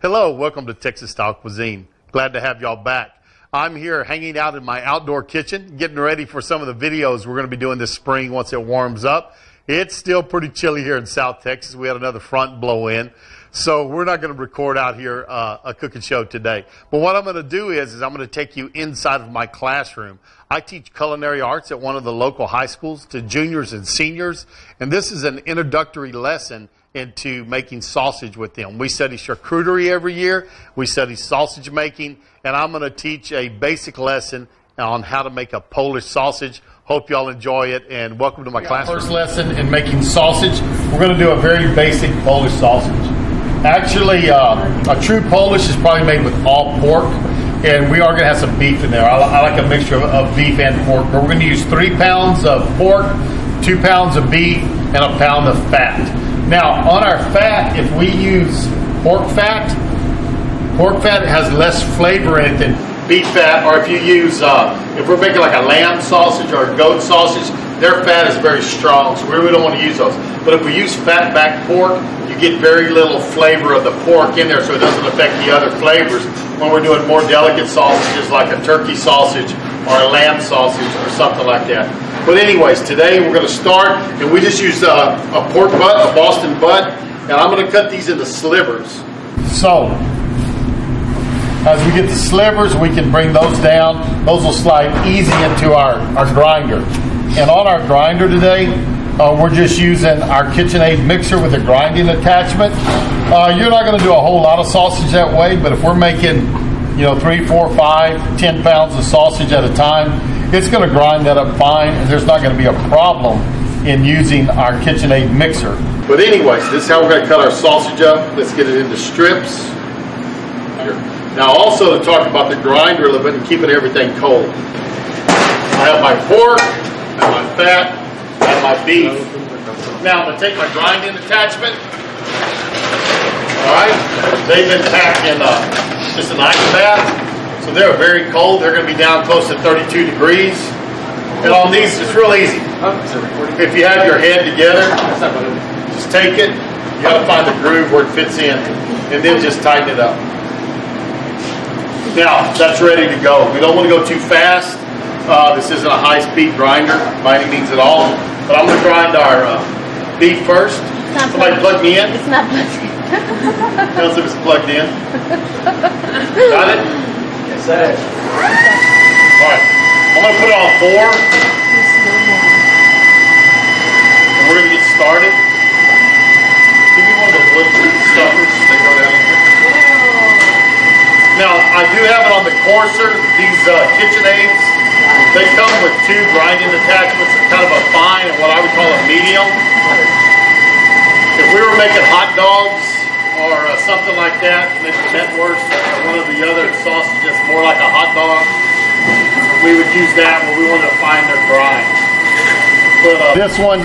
Hello, welcome to Texas Style Cuisine. Glad to have y'all back. I'm here hanging out in my outdoor kitchen, getting ready for some of the videos we're going to be doing this spring once it warms up. It's still pretty chilly here in South Texas. We had another front blow in, so we're not going to record out here a cooking show today. But what I'm going to do is I'm going to take you inside of my classroom. I teach culinary arts at one of the local high schools to juniors and seniors, and this is an introductory lesson into making sausage with them. We study charcuterie every year. We study sausage making, and I'm going to teach a basic lesson on how to make a Polish sausage. Hope y'all enjoy it, and welcome to my class. First lesson in making sausage. We're going to do a very basic Polish sausage. Actually, a true Polish is probably made with all pork, and we are going to have some beef in there. I like a mixture of beef and pork, but we're going to use 3 pounds of pork, 2 pounds of beef, and a pound of fat. Now, on our fat, if we use pork fat has less flavor in it than beef fat, or if you use, if we're making like a lamb sausage or a goat sausage, their fat is very strong, so we really don't want to use those. But if we use fat back pork, you get very little flavor of the pork in there, so it doesn't affect the other flavors when we're doing more delicate sausages like a turkey sausage or a lamb sausage or something like that. But anyways, today we're going to start, and we just use a pork butt, a Boston butt, and I'm going to cut these into slivers. So, as we get the slivers, we can bring those down. Those will slide easy into our grinder. And on our grinder today, we're just using our KitchenAid mixer with a grinding attachment. You're not going to do a whole lot of sausage that way, but if we're making 3, 4, 5, 10 pounds of sausage at a time, it's going to grind that up fine, and there's not going to be a problem in using our KitchenAid mixer. But anyways, this is how we're going to cut our sausage up. Let's get it into strips. Now also to talk about the grinder a little bit and keeping everything cold. I have my pork, I have my fat, I have my beef. Now I'm going to take my grinding attachment. Alright, they've been packed in just an ice bath. So they're very cold. They're going to be down close to 32 degrees. And on these, it's real easy. If you have your head together, just take it. You got to find the groove where it fits in, and then just tighten it up. Now, that's ready to go. We don't want to go too fast. This isn't a high-speed grinder by any means at all. But I'm going to grind our beef first. Somebody plug me in. It's not plugged in. Tell us if it's plugged in. Got it? Yes, that is. Alright, I'm going to put it on 4. And we're going to get started. Give me one of those wood stuffers. They go down in here. Now, I do have it on the coarser, these KitchenAids. They come with 2 grinding attachments, kind of a fine and what I would call a medium. If we were making hot dogs or something like that, maybe Metwurst, one of the other sausages, more like a hot dog, we would use that when we wanted to find their grind. But this one,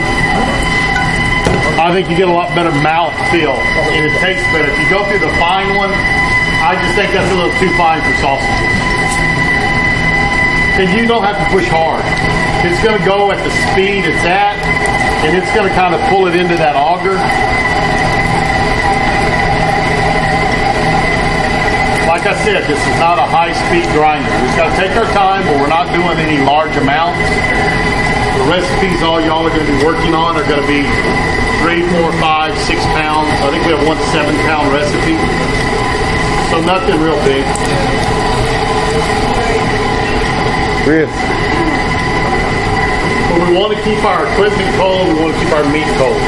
I think you get a lot better mouth feel, and it tastes better. If you go through the fine one, I just think that's a little too fine for sausages. And you don't have to push hard. It's going to go at the speed it's at, and it's going to kind of pull it into that auger. Like I said, this is not a high-speed grinder. We've got to take our time, but we're not doing any large amounts. The recipes all y'all are going to be working on are going to be 3, 4, 5, 6 pounds. I think we have one 7-pound recipe. So nothing real big. Real. But we want to keep our equipment cold. We want to keep our meat cold.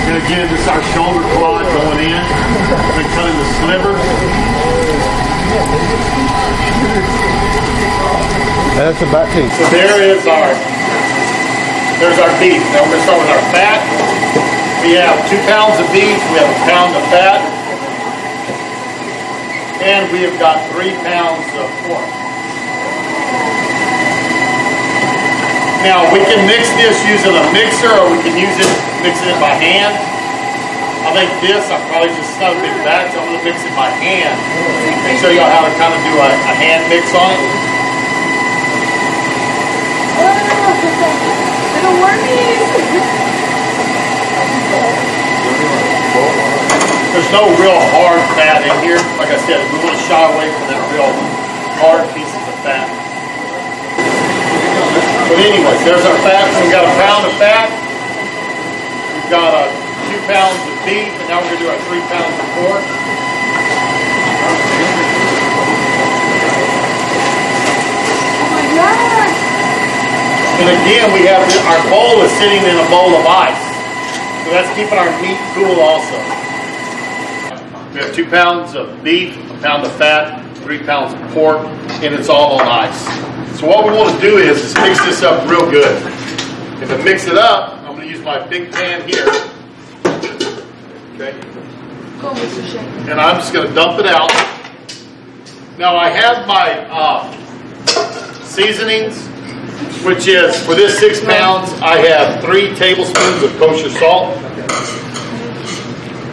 And again, this is our shoulder quad going in. We're cutting the slivers. That's about it. So there's our beef. Now we're going to start with our fat. We have 2 pounds of beef. We have a pound of fat. And we have got 3 pounds of pork. Now we can mix this using a mixer, or we can mixing it by hand. I think this, I'm probably just not a big batch. I'm going to mix it by hand and show y'all how to kind of do a hand mix on it. Little wormies. There's no real hard fat in here. Like I said, we want to shy away from that real hard pieces of fat. But anyways, there's our fat. So we've got a pound of fat. We've got 2 pounds of beef, and now we're going to do our 3 pounds of pork. And again, we have our bowl is sitting in a bowl of ice. So that's keeping our meat cool also. We have 2 pounds of beef, a pound of fat, 3 pounds of pork, and it's all on ice. So what we want to do is mix this up real good. And to mix it up, I'm going to use my big pan here. Okay. And I'm just going to dump it out. Now I have my seasonings, which is, for this 6 pounds, I have 3 tablespoons of kosher salt.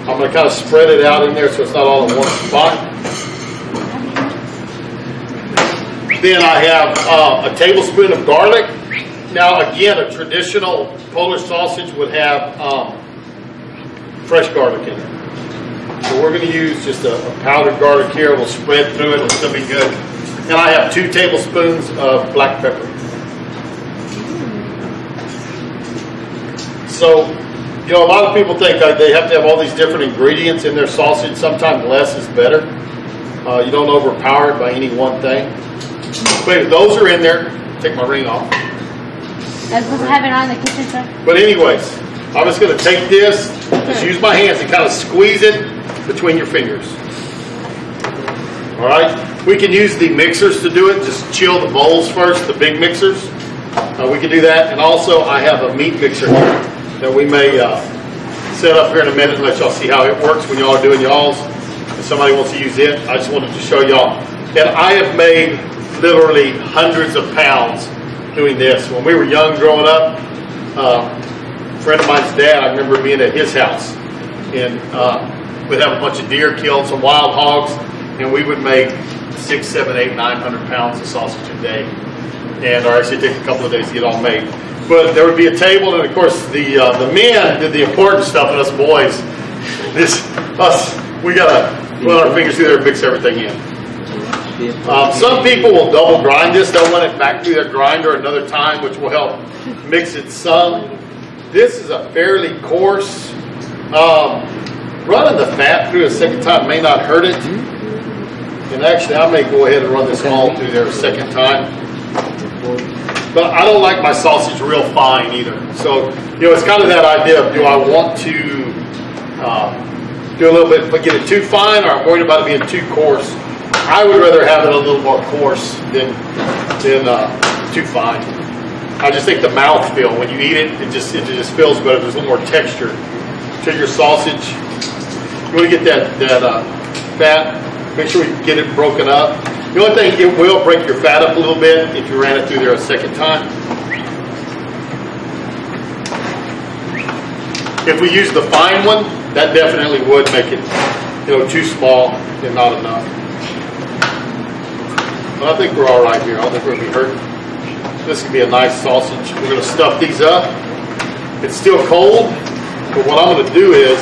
I'm going to kind of spread it out in there so it's not all in one spot. Then I have a tablespoon of garlic. Now again, a traditional Polish sausage would have fresh garlic in it. So we're going to use just a powdered garlic here. We'll spread through it. It'll still be good. And I have 2 tablespoons of black pepper. So, you know, a lot of people think they have to have all these different ingredients in their sausage. Sometimes less is better. You don't overpower it by any one thing. But if those are in there, take my ring off. I'm supposed to have it on the kitchen shelf. But anyways, I'm just going to take this, just use my hands and kind of squeeze it between your fingers. All right? We can use the mixers to do it. Just chill the bowls first, the big mixers. We can do that. And also, I have a meat mixer here that we may set up here in a minute and let y'all see how it works when y'all are doing y'all's. If somebody wants to use it, I just wanted to show y'all. And I have made literally hundreds of pounds doing this. When we were young growing up, a friend of mine's dad, I remember being at his house. And we'd have a bunch of deer killed, some wild hogs, and we would make 600, 700, 800, 900 pounds of sausage a day. And or actually take a couple of days to get all made. But there would be a table, and of course the men did the important stuff, and us boys, we gotta run our fingers through there and mix everything in. Some people will double grind this. They'll run it back through their grinder another time, which will help mix it some. This is a fairly coarse. Running the fat through a second time may not hurt it. And actually, I may go ahead and run this all through there a second time. But I don't like my sausage real fine either. So, you know, it's kind of that idea of, do I want to do a little bit, but get it too fine, or I'm worried about it being too coarse. I would rather have it a little more coarse than too fine. I just think the mouthfeel, when you eat it, it just feels better. There's a little more texture to your sausage. You want to get that fat, make sure you get it broken up. The only thing, it will break your fat up a little bit if you ran it through there a second time. If we use the fine one, that definitely would make it, you know, too small and not enough. But I think we're all right here. I don't think we're going to be hurt. This can be a nice sausage. We're going to stuff these up. It's still cold, but what I'm going to do is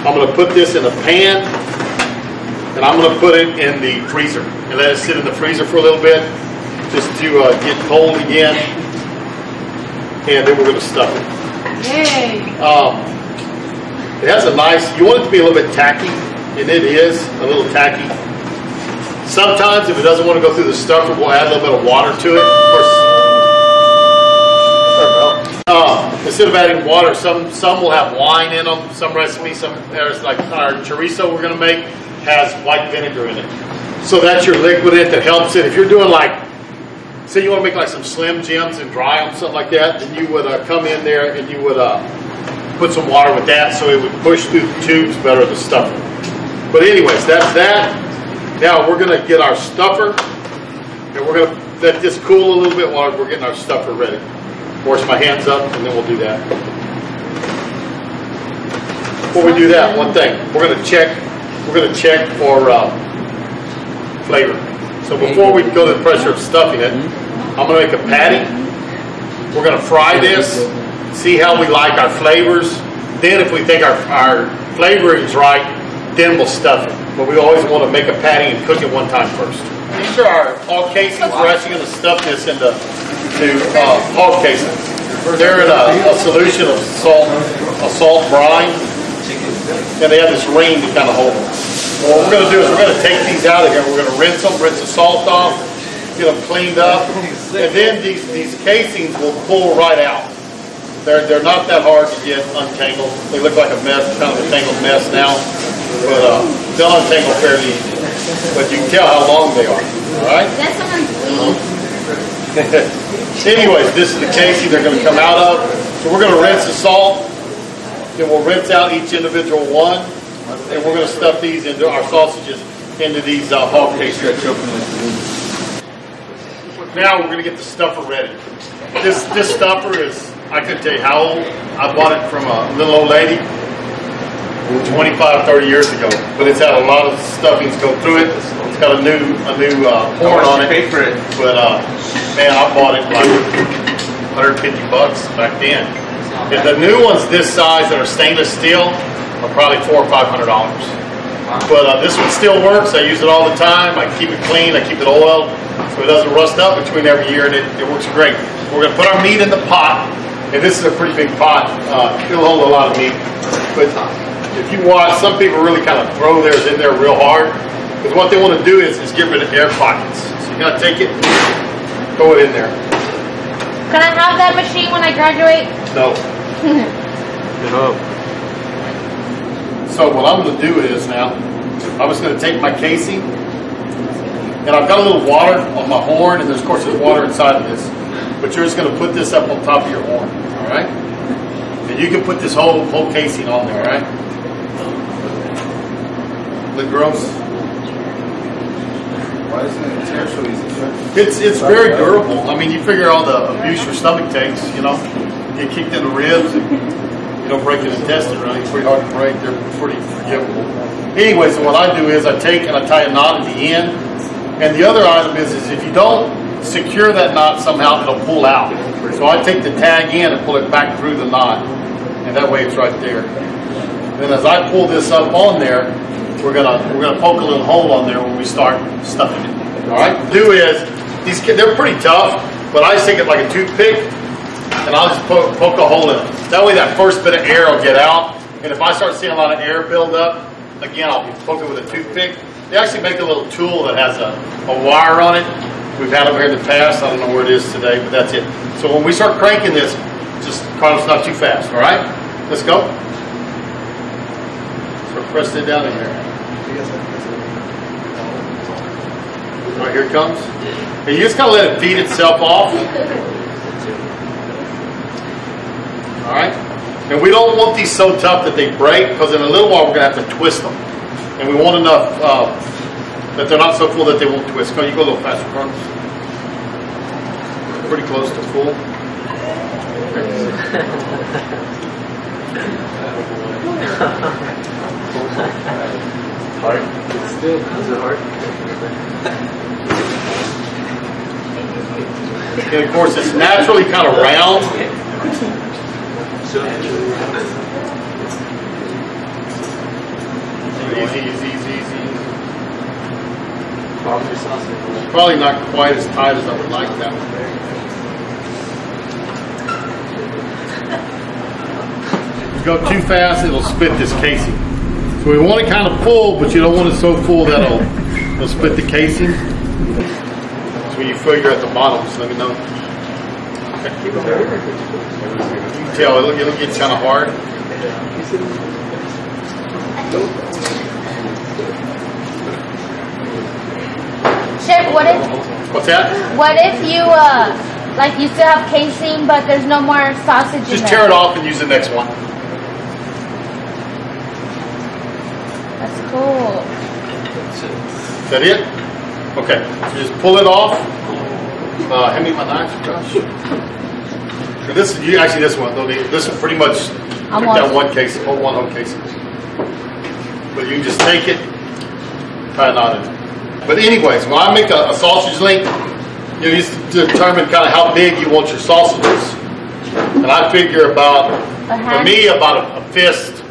I'm going to put this in a pan, and I'm going to put it in the freezer and let it sit in the freezer for a little bit just to get cold again. And then we're going to stuff it. Yay! It has a nice, you want it to be a little bit tacky, and it is a little tacky. Sometimes if it doesn't want to go through the stuffer, we'll add a little bit of water to it. Of course, instead of adding water, some will have wine in them. Some recipes, there's like our chorizo we're going to make, has white vinegar in it. So that's your liquid in it that helps it. If you're doing like, say you want to make like some Slim Jims and dry them, something like that, then you would come in there and you would put some water with that so it would push through the tubes better, the stuffer. But anyways, that's that. Now we're going to get our stuffer, and we're going to let this cool a little bit while we're getting our stuffer ready. Wash my hands up, and then we'll do that. Before we do that, one thing, we're going to check for flavor. So before we go to the pressure of stuffing it, I'm going to make a patty. We're going to fry this, see how we like our flavors. Then if we think our flavoring is right, then we'll stuff it. But we always want to make a patty and cook it one time first. These are our hog casings. We're actually going to stuff this into hog casings. They're in a solution of salt brine, and they have this ring to kind of hold them. What we're going to do is we're going to take these out of here. We're going to rinse the salt off, get them cleaned up, and then these casings will pull right out. They're not that hard to get untangled. They look like a mess, kind of a tangled mess now, but they'll untangle fairly easy. But you can tell how long they are. All right. That's someone's Anyways, this is the casing they're going to come out of. So we're going to rinse the salt. Then we'll rinse out each individual one, and we're going to stuff these into our sausages into these hog casings. Now we're going to get the stuffer ready. This stuffer is, I couldn't tell you how old. I bought it from a little old lady 25, 30 years ago, but it's had a lot of stuffings go through it. It's got a new horn on it. Pay for it. But man, I bought it like $150 back then. And the new ones this size that are stainless steel are probably $400 or $500. But this one still works. I use it all the time. I keep it clean. I keep it oiled so it doesn't rust up between every year, and it works great. We're going to put our meat in the pot, and this is a pretty big pot. It'll hold a lot of meat. But if you watch, some people really kind of throw theirs in there real hard, because what they want to do is get rid of air pockets. So you got to take it, throw it in there. Can I have that machine when I graduate? No. No. So what I'm going to do is now, I'm just going to take my casing, and I've got a little water on my horn, and of course there's water inside of this. But you're just going to put this up on top of your horn, all right? And you can put this whole casing on there, all right? Look gross. Why isn't it tear so easy, sir? It's very durable. I mean, you figure all the abuse your stomach takes, you know, get kicked in the ribs, and you don't break an intestine, really. It's pretty hard to break. They're pretty forgivable. Anyway, so what I do is I take and I tie a knot at the end. And the other item is if you don't secure that knot somehow, it'll pull out. So I take the tag in and pull it back through the knot, and that way it's right there. Then as I pull this up on there, we're gonna poke a little hole on there when we start stuffing it. All right. What do is they're pretty tough, but I just take it like a toothpick, and I'll just poke a hole in it. That way, that first bit of air will get out. And if I start seeing a lot of air build up, again, I'll poke it with a toothpick. They actually make a little tool that has a wire on it. We've had them here in the past. I don't know where it is today, but that's it. So when we start cranking this, just Carlos, not too fast, all right? Let's go. So press it down in there. All right, here it comes. And you just gotta let it feed itself off. All right? And we don't want these so tough that they break, because in a little while we're gonna have to twist them. And we want enough that they're not so full that they won't twist. Go, you go a little faster, Carlos. Pretty close to full. Hard. Still, is it hard? And of course, it's naturally kind of round. Easy. Probably not quite as tight as I would like that one. If you go too fast, it'll split this casing. So we want it kind of full, but you don't want it so full that it'll split the casing. So when you feel you're at the bottom, just let me know. You can tell it'll get kind of hard. Chef, What's that? what if you like you still have casing but there's no more sausage in there? Just tear it off and use the next one. That's cool. Is that it? Okay. So just pull it off. Hand me my knife, Josh. So this one. This is pretty much that one casing, one whole casing. But you can just take it, tie a knot in it. But anyways, when I make a sausage link, you just determine kind of how big you want your sausages. And I figure about a fist,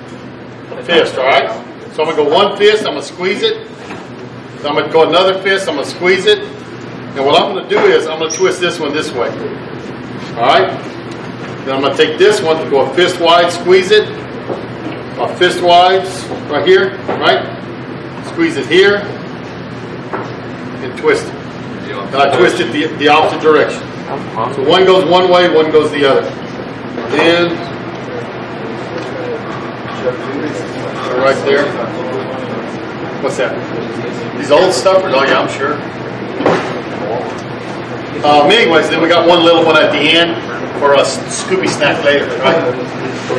all right? So I'm going to go one fist, I'm going to squeeze it. So I'm going to go another fist, I'm going to squeeze it. And what I'm going to do is I'm going to twist this one this way. Alright? Then I'm going to take this one to go a fist wide, squeeze it. A fist wide, right here, right? Squeeze it here. And twist it. And I twist it the opposite direction. So one goes one way, one goes the other. Then, right there. What's that? These old stuffers? Oh yeah, I'm sure. Anyways, then we got one little one at the end for a Scooby snack later, right?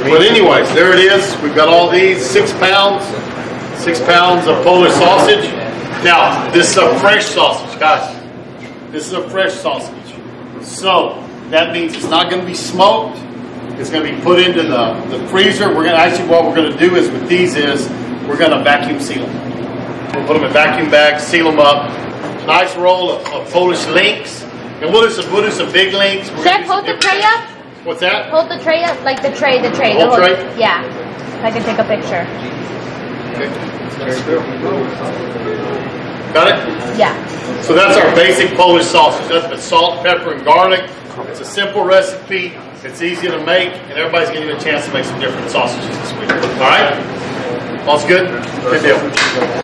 But anyways, there it is. We've got all these, 6 pounds. 6 pounds of Polish sausage. Now, this is a fresh sausage, guys. This is a fresh sausage. So, that means it's not going to be smoked. It's going to be put into the freezer. We're going to actually, what we're going to do is with these is we're going to vacuum seal them. We'll put them in vacuum bags, seal them up. Nice roll of Polish links. And we'll do some big links. Chef, hold the tray up. What's that? Hold the tray up, like the tray. The whole tray? Yeah. If I can take a picture. Got it? Yeah. So that's our basic Polish sausage. That's with salt, pepper, and garlic. It's a simple recipe. It's easy to make, and everybody's getting a chance to make some different sausages this week. All right? All's good? Good deal.